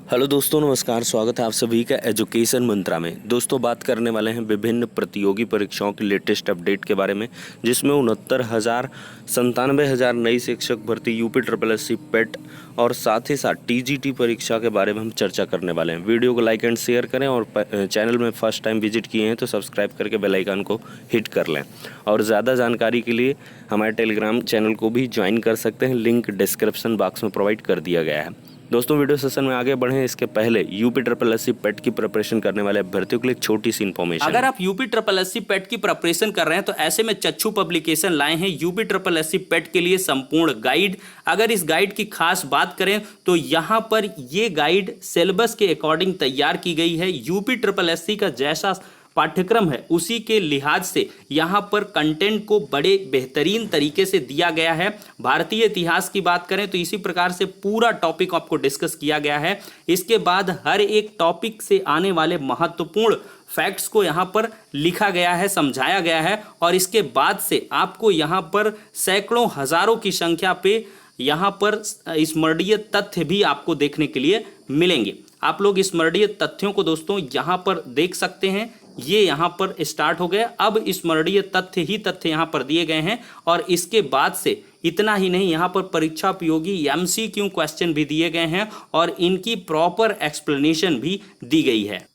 Hello दोस्तों, नमस्कार। स्वागत है आप सभी का एजुकेशन मंत्रा में। दोस्तों, बात करने वाले हैं विभिन्न प्रतियोगी परीक्षाओं की लेटेस्ट अपडेट के बारे में, जिसमें 69,000 नई शिक्षक भर्ती, यूपी ट्रिपल एस सी पेट और साथ ही साथ टीजीटी परीक्षा के बारे में हम चर्चा करने वाले हैं। वीडियो को लाइक एंड शेयर करें और चैनल में फर्स्ट टाइम विजिट किए हैं तो सब्सक्राइब करके बेल आइकन को हिट कर लें। और ज़्यादा जानकारी के लिए हमारे टेलीग्राम चैनल को भी ज्वाइन कर सकते हैं, लिंक डिस्क्रिप्शन बॉक्स में प्रोवाइड कर दिया गया है। दोस्तों, वीडियो सेशन में आगे बढ़ें इसके पहले यूपी ट्रिपल एस सी पेट की प्रिपरेशन करने वाले अभ्यर्थियों के लिए छोटी सी इन्फॉर्मेशन। अगर आप यूपी ट्रिपल एस सी पेट की प्रिपरेशन कर रहे हैं तो ऐसे में चच्चू पब्लिकेशन लाए हैं यूपी ट्रिपल एस सी पेट के लिए संपूर्ण गाइड। अगर इस गाइड की खास बात करें तो यहाँ पर ये गाइड सिलेबस के अकॉर्डिंग तैयार की गई है। यूपी ट्रिपल एस सी का जैसा पाठ्यक्रम है उसी के लिहाज से यहाँ पर कंटेंट को बड़े बेहतरीन तरीके से दिया गया है। भारतीय इतिहास की बात करें तो इसी प्रकार से पूरा टॉपिक आपको डिस्कस किया गया है। इसके बाद हर एक टॉपिक से आने वाले महत्वपूर्ण फैक्ट्स को यहाँ पर लिखा गया है, समझाया गया है। और इसके बाद से आपको यहाँ पर सैकड़ों हजारों की संख्या पे यहाँ पर स्मरणीय तथ्य भी आपको देखने के लिए मिलेंगे। आप लोग स्मरणीय तथ्यों को दोस्तों यहाँ पर देख सकते हैं। ये यहाँ पर स्टार्ट हो गए। अब स्मरणीय तथ्य यहाँ पर दिए गए हैं। और इसके बाद से इतना ही नहीं, यहाँ पर परीक्षा उपयोगी एमसीक्यू क्वेश्चन भी दिए गए हैं और इनकी प्रॉपर एक्सप्लेनेशन भी दी गई है।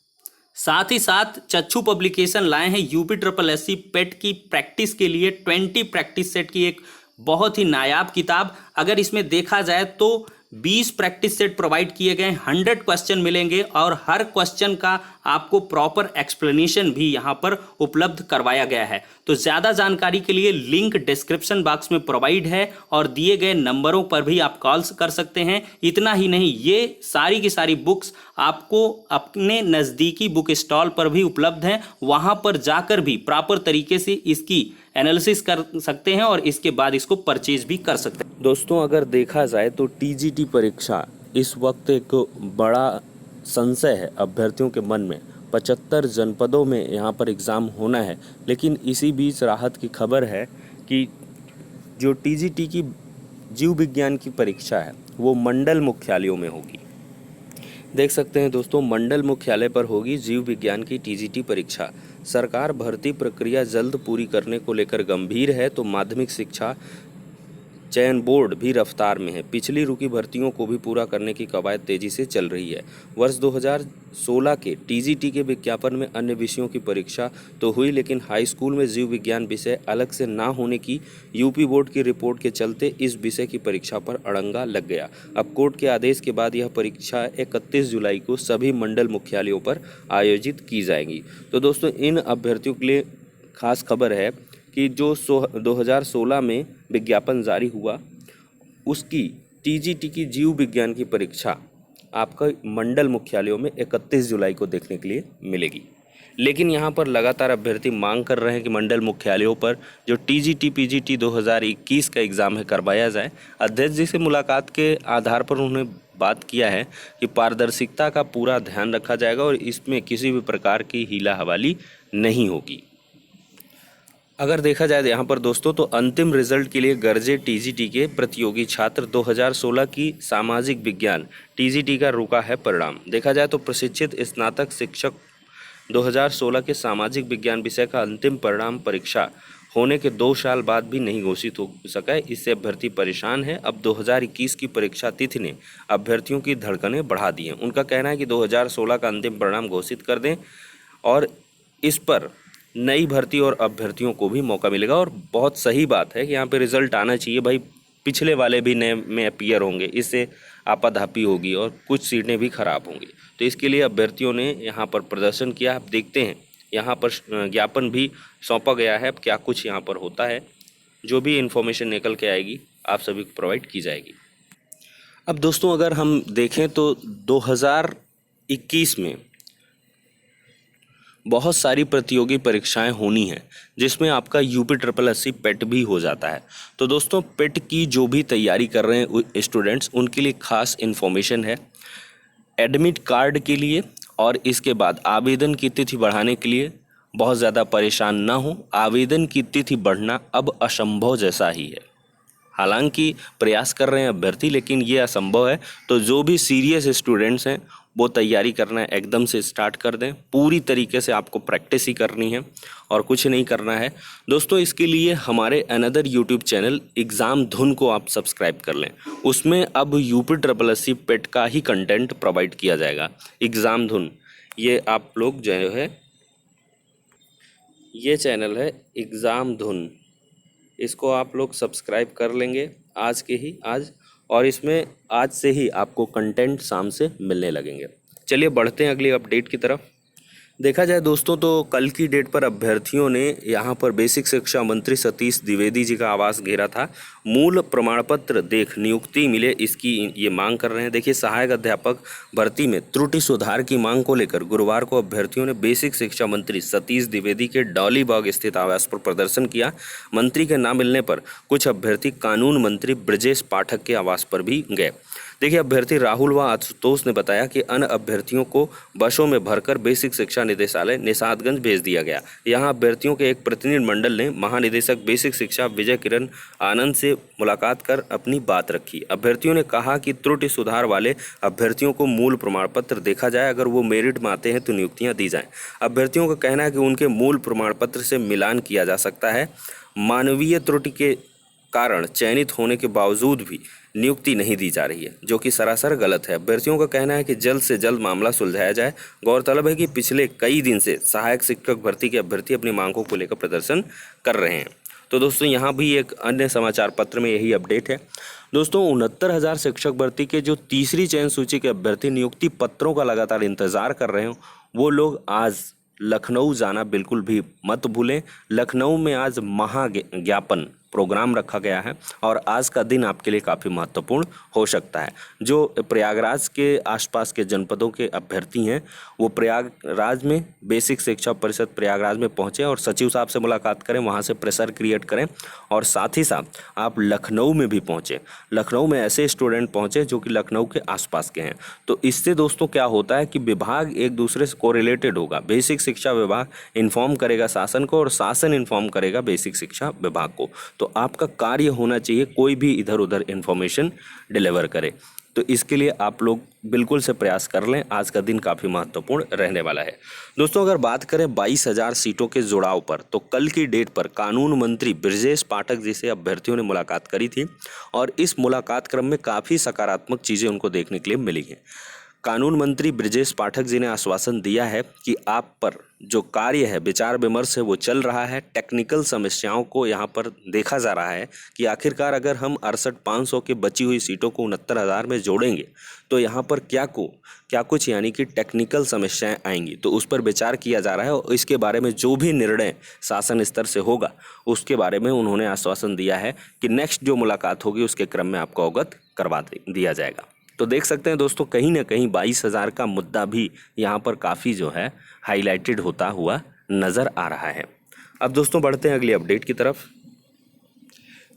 साथ ही साथ चच्चू पब्लिकेशन लाए हैं यूपी ट्रिपल एस सी पेट की प्रैक्टिस के लिए 20 प्रैक्टिस सेट की एक बहुत ही नायाब किताब। अगर इसमें देखा जाए तो 20 प्रैक्टिस सेट प्रोवाइड किए गए, 100 क्वेश्चन मिलेंगे और हर क्वेश्चन का आपको प्रॉपर एक्सप्लेनेशन भी यहाँ पर उपलब्ध करवाया गया है। तो ज़्यादा जानकारी के लिए लिंक डिस्क्रिप्शन बॉक्स में प्रोवाइड है और दिए गए नंबरों पर भी आप कॉल्स कर सकते हैं। इतना ही नहीं, ये सारी की सारी बुक्स आपको अपने नज़दीकी बुक स्टॉल पर भी उपलब्ध हैं। वहाँ पर जाकर भी प्रॉपर तरीके से इसकी एनालिसिस कर सकते हैं और इसके बाद इसको परचेज भी कर सकते हैं। दोस्तों, अगर देखा जाए तो टीजीटी परीक्षा इस वक्त एक बड़ा संशय है अभ्यर्थियों के मन में। 75 जनपदों में यहाँ पर एग्ज़ाम होना है, लेकिन इसी बीच राहत की खबर है कि जो टीजीटी की जीव विज्ञान की परीक्षा है वो मंडल मुख्यालयों में होगी। देख सकते हैं दोस्तों, मंडल मुख्यालय पर होगी जीव विज्ञान की टीजीटी परीक्षा। सरकार भर्ती प्रक्रिया जल्द पूरी करने को लेकर गंभीर है तो माध्यमिक शिक्षा चयन बोर्ड भी रफ्तार में है। पिछली रुकी भर्तियों को भी पूरा करने की कवायद तेजी से चल रही है। वर्ष 2016 के टीजीटी के विज्ञापन में अन्य विषयों की परीक्षा तो हुई, लेकिन हाई स्कूल में जीव विज्ञान विषय अलग से ना होने की यूपी बोर्ड की रिपोर्ट के चलते इस विषय की परीक्षा पर अड़ंगा लग गया। अब कोर्ट के आदेश के बाद यह परीक्षा 31 जुलाई को सभी मंडल मुख्यालयों पर आयोजित की जाएगी। तो दोस्तों, इन अभ्यर्थियों के लिए खास खबर है कि जो 2016 में विज्ञापन जारी हुआ उसकी टीजीटी की जीव विज्ञान की परीक्षा आपका मंडल मुख्यालयों में 31 जुलाई को देखने के लिए मिलेगी। लेकिन यहाँ पर लगातार अभ्यर्थी मांग कर रहे हैं कि मंडल मुख्यालयों पर जो टीजीटी पीजीटी 2021 का एग्ज़ाम है करवाया जाए। अध्यक्ष जी से मुलाकात के आधार पर उन्होंने बात किया है कि पारदर्शिता का पूरा ध्यान रखा जाएगा और इसमें किसी भी प्रकार की हीला हवाली नहीं होगी। अगर देखा जाए यहाँ पर दोस्तों तो अंतिम रिजल्ट के लिए गरजे टीजीटी के प्रतियोगी छात्र। 2016 की सामाजिक विज्ञान टीजीटी का रुका है परिणाम। देखा जाए तो प्रशिक्षित स्नातक शिक्षक 2016 के सामाजिक विज्ञान विषय का अंतिम परिणाम परीक्षा होने के 2 साल बाद भी नहीं घोषित हो सका है। इससे अभ्यर्थी परेशान है। अब 2021 की परीक्षा तिथि ने अभ्यर्थियों की धड़कनें बढ़ा दी हैं। उनका कहना है कि 2016 का अंतिम परिणाम घोषित कर दें और इस पर नई भर्ती और अभ्यर्थियों को भी मौका मिलेगा। और बहुत सही बात है कि यहाँ पे रिजल्ट आना चाहिए भाई। पिछले वाले भी नए में अपीयर होंगे, इससे आपाधापी होगी और कुछ सीटें भी खराब होंगी। तो इसके लिए अभ्यर्थियों ने यहाँ पर प्रदर्शन किया। आप देखते हैं यहाँ पर ज्ञापन भी सौंपा गया है। अब क्या कुछ यहाँ पर होता है, जो भी इन्फॉर्मेशन निकल के आएगी आप सभी को प्रोवाइड की जाएगी। अब दोस्तों, अगर हम देखें तो 2021 में बहुत सारी प्रतियोगी परीक्षाएं होनी हैं, जिसमें आपका यूपी ट्रिपल एस सी पेट भी हो जाता है। तो दोस्तों, पेट की जो भी तैयारी कर रहे हैं स्टूडेंट्स, उनके लिए खास इन्फॉर्मेशन है। एडमिट कार्ड के लिए और इसके बाद आवेदन की तिथि बढ़ाने के लिए बहुत ज़्यादा परेशान ना हो। आवेदन की तिथि बढ़ना अब असंभव जैसा ही है। हालांकि प्रयास कर रहे हैं अभ्यर्थी, लेकिन ये असंभव है। तो जो भी सीरियस स्टूडेंट्स हैं वो तैयारी करना एकदम से स्टार्ट कर दें। पूरी तरीके से आपको प्रैक्टिस ही करनी है और कुछ नहीं करना है दोस्तों। इसके लिए हमारे अनदर यूट्यूब चैनल एग्ज़ाम धुन को आप सब्सक्राइब कर लें। उसमें अब UPSSC पेट का ही कंटेंट प्रोवाइड किया जाएगा। एग्ज़ाम धुन, ये आप लोग जो है, ये चैनल है एग्ज़ाम धुन, इसको आप लोग सब्सक्राइब कर लेंगे आज के ही आज, और इसमें आज से ही आपको कंटेंट शाम से मिलने लगेंगे। चलिए बढ़ते हैं अगली अपडेट की तरफ। देखा जाए दोस्तों तो कल की डेट पर अभ्यर्थियों ने यहाँ पर बेसिक शिक्षा मंत्री सतीश द्विवेदी जी का आवास घेरा था। मूल प्रमाण पत्र देख नियुक्ति मिले, इसकी ये मांग कर रहे हैं। देखिए, सहायक अध्यापक भर्ती में त्रुटि सुधार की मांग को लेकर गुरुवार को अभ्यर्थियों ने बेसिक शिक्षा मंत्री सतीश द्विवेदी के डॉलीबाग स्थित आवास पर प्रदर्शन किया। मंत्री के न मिलने पर कुछ अभ्यर्थी कानून मंत्री ब्रजेश पाठक के आवास पर भी गए। देखिए, अभ्यर्थी राहुल व आशुतोष ने बताया कि अन्य अभ्यर्थियों को बसों में भरकर बेसिक शिक्षा निदेशालय निषादगंज भेज दिया गया। यहां अभ्यर्थियों के एक प्रतिनिधि मंडल ने महानिदेशक बेसिक शिक्षा विजय किरण आनंद से मुलाकात कर अपनी बात रखी। अभ्यर्थियों ने कहा कि त्रुटि सुधार वाले अभ्यर्थियों को मूल प्रमाण पत्र देखा जाए, अगर वो मेरिट में आते हैं तो नियुक्तियां दी जाएं। अभ्यर्थियों का कहना है कि उनके मूल प्रमाण पत्र से मिलान किया जा सकता है। मानवीय त्रुटि के कारण चयनित होने के बावजूद भी नियुक्ति नहीं दी जा रही है, जो कि सरासर गलत है। अभ्यर्थियों का कहना है कि जल्द से जल्द मामला सुलझाया जाए। गौरतलब है कि पिछले कई दिन से सहायक शिक्षक भर्ती के अभ्यर्थी अपनी मांगों को लेकर प्रदर्शन कर रहे हैं। तो दोस्तों, यहाँ भी एक अन्य समाचार पत्र में यही अपडेट है। दोस्तों, 69,000 शिक्षक भर्ती के जो तीसरी चयन सूची के अभ्यर्थी नियुक्ति पत्रों का लगातार इंतजार कर रहे हो, वो लोग आज लखनऊ जाना बिल्कुल भी मत भूलें। लखनऊ में आज महाज्ञापन प्रोग्राम रखा गया है और आज का दिन आपके लिए काफ़ी महत्वपूर्ण हो सकता है। जो प्रयागराज के आसपास के जनपदों के अभ्यर्थी हैं वो प्रयागराज में बेसिक शिक्षा परिषद प्रयागराज में पहुंचे और सचिव साहब से मुलाकात करें, वहां से प्रेशर क्रिएट करें, और साथ ही साथ आप लखनऊ में भी पहुंचे। लखनऊ में ऐसे स्टूडेंट पहुंचे जो कि लखनऊ के आसपास के हैं। तो इससे दोस्तों क्या होता है कि विभाग एक दूसरे से कोरिलेटेड होगा। बेसिक शिक्षा विभाग इन्फॉर्म करेगा शासन को और शासन इन्फॉर्म करेगा बेसिक शिक्षा विभाग को। तो आपका कार्य होना चाहिए कोई भी इधर उधर इन्फॉर्मेशन डिलीवर करे। तो इसके लिए आप लोग बिल्कुल से प्रयास कर लें। आज का दिन काफ़ी महत्वपूर्ण रहने वाला है। दोस्तों, अगर बात करें 22,000 सीटों के जुड़ाव पर, तो कल की डेट पर कानून मंत्री ब्रजेश पाठक जी से अभ्यर्थियों ने मुलाकात करी थी और इस मुलाकात क्रम में काफ़ी सकारात्मक चीज़ें उनको देखने के लिए मिली हैं। कानून मंत्री ब्रजेश पाठक जी ने आश्वासन दिया है कि आप पर जो कार्य है, विचार विमर्श है, वो चल रहा है। टेक्निकल समस्याओं को यहाँ पर देखा जा रहा है कि आखिरकार अगर हम 68,500 की बची हुई सीटों को 69,000 में जोड़ेंगे तो यहाँ पर क्या कुछ यानी कि टेक्निकल समस्याएं आएंगी। तो उस पर विचार किया जा रहा है और इसके बारे में जो भी निर्णय शासन स्तर से होगा उसके बारे में उन्होंने आश्वासन दिया है कि नेक्स्ट जो मुलाकात होगी उसके क्रम में आपको अवगत करवा दिया जाएगा। तो देख सकते हैं दोस्तों, कहीं ना कहीं 22,000 का मुद्दा भी यहाँ पर काफ़ी जो है हाईलाइटेड होता हुआ नज़र आ रहा है। अब दोस्तों बढ़ते हैं अगली अपडेट की तरफ।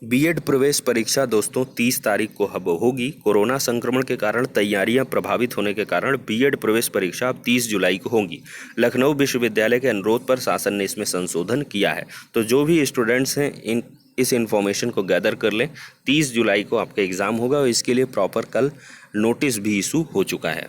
बीएड प्रवेश परीक्षा दोस्तों 30 तारीख को अब होगी। कोरोना संक्रमण के कारण तैयारियां प्रभावित होने के कारण बीएड प्रवेश परीक्षा अब 30 जुलाई को होगी। लखनऊ विश्वविद्यालय के अनुरोध पर शासन ने इसमें संशोधन किया है। तो जो भी स्टूडेंट्स हैं इस इन्फॉर्मेशन को गैदर कर लें। 30 जुलाई को आपका एग्ज़ाम होगा और इसके लिए प्रॉपर कल नोटिस भी इशू हो चुका है।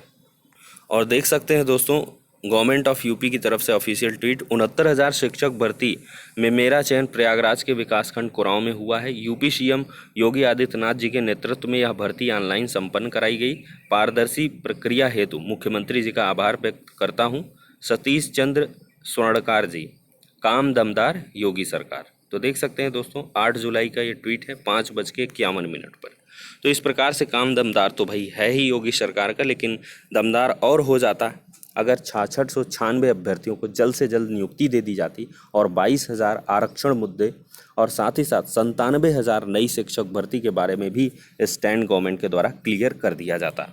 और देख सकते हैं दोस्तों, गवर्नमेंट ऑफ यूपी की तरफ से ऑफिशियल ट्वीट, 69,000 शिक्षक भर्ती में मेरा चयन प्रयागराज के विकासखंड कुरांव में हुआ है। यूपी सीएम योगी आदित्यनाथ जी के नेतृत्व में यह भर्ती ऑनलाइन संपन्न कराई गई। पारदर्शी प्रक्रिया हेतु मुख्यमंत्री जी का आभार व्यक्त करता हूँ। सतीश चंद्र स्वर्णकार जी, काम दमदार योगी सरकार। तो देख सकते हैं दोस्तों, 8 जुलाई का ये ट्वीट है 5:51 पर। तो इस प्रकार से काम दमदार तो भाई है ही योगी सरकार का, लेकिन दमदार और हो जाता अगर 6696 अभ्यर्थियों को जल्द से जल्द नियुक्ति दे दी जाती और 22,000 आरक्षण मुद्दे और साथ ही साथ 97,000 नई शिक्षक भर्ती के बारे में भी स्टैंड गवर्नमेंट के द्वारा क्लियर कर दिया जाता।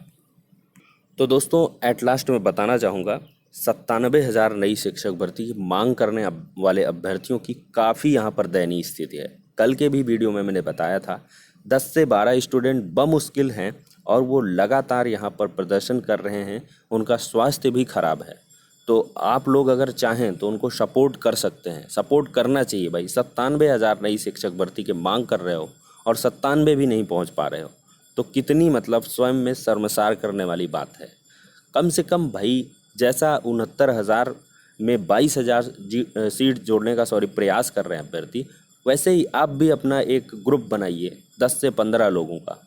तो दोस्तों एट लास्ट में बताना चाहूँगा, 97,000 नई शिक्षक भर्ती की मांग करने वाले अभ्यर्थियों की काफ़ी यहाँ पर दयनीय स्थिति है। कल के भी वीडियो में मैंने बताया था 10 से 12 स्टूडेंट बमुश्किल हैं और वो लगातार यहाँ पर प्रदर्शन कर रहे हैं। उनका स्वास्थ्य भी खराब है। तो आप लोग अगर चाहें तो उनको सपोर्ट कर सकते हैं, सपोर्ट करना चाहिए भाई। 97,000 नई शिक्षक भर्ती की मांग कर रहे हो और 97 भी नहीं पहुंच पा रहे हो, तो कितनी मतलब स्वयं में शर्मसार करने वाली बात है। कम से कम भाई, जैसा 69,000 में 22,000 सीट जोड़ने का प्रयास कर रहे हैं अभ्यर्थी, वैसे ही आप भी अपना एक ग्रुप बनाइए 10 से 15 लोगों का,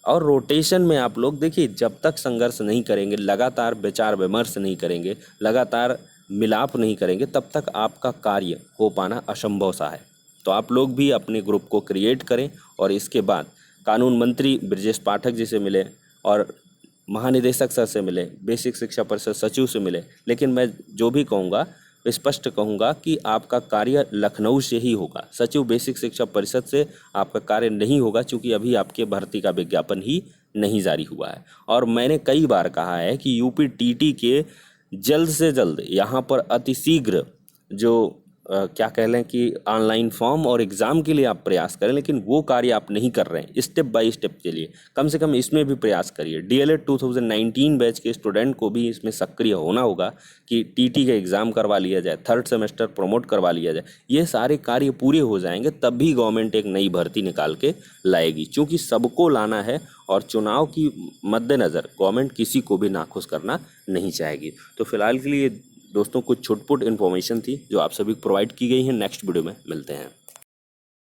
और रोटेशन में आप लोग देखिए, जब तक संघर्ष नहीं करेंगे, लगातार विचार विमर्श नहीं करेंगे, लगातार मिलाप नहीं करेंगे, तब तक आपका कार्य हो पाना असंभव सा है। तो आप लोग भी अपने ग्रुप को क्रिएट करें और इसके बाद कानून मंत्री ब्रजेश पाठक जी से मिले और महानिदेशक सर से मिले, बेसिक शिक्षा परिषद सचिव से मिले, लेकिन मैं जो भी कहूँगा, स्पष्ट कहूँगा कि आपका कार्य लखनऊ से ही होगा। सचिव बेसिक शिक्षा परिषद से आपका कार्य नहीं होगा, क्योंकि अभी आपके भर्ती का विज्ञापन ही नहीं जारी हुआ है। और मैंने कई बार कहा है कि यूपी टीटी के जल्द से जल्द यहाँ पर अतिशीघ्र जो क्या कह लें कि ऑनलाइन फॉर्म और एग्ज़ाम के लिए आप प्रयास करें, लेकिन वो कार्य आप नहीं कर रहे हैं। स्टेप बाय स्टेप के लिए कम से कम इसमें भी प्रयास करिए। डीएलएड 2019 बैच के स्टूडेंट को भी इसमें सक्रिय होना होगा कि टीटी का एग्ज़ाम करवा लिया जाए, थर्ड सेमेस्टर प्रमोट करवा लिया जाए। ये सारे कार्य पूरे हो जाएंगे तब भी गवर्नमेंट एक नई भर्ती निकाल के लाएगी, क्योंकि सबको लाना है और चुनाव की मद्देनज़र गवर्नमेंट किसी को भी नाखुश करना नहीं चाहेगी। तो फिलहाल के लिए दोस्तों कुछ छुटपुट इन्फॉर्मेशन थी जो आप सभी को प्रोवाइड की गई है। नेक्स्ट वीडियो में मिलते हैं।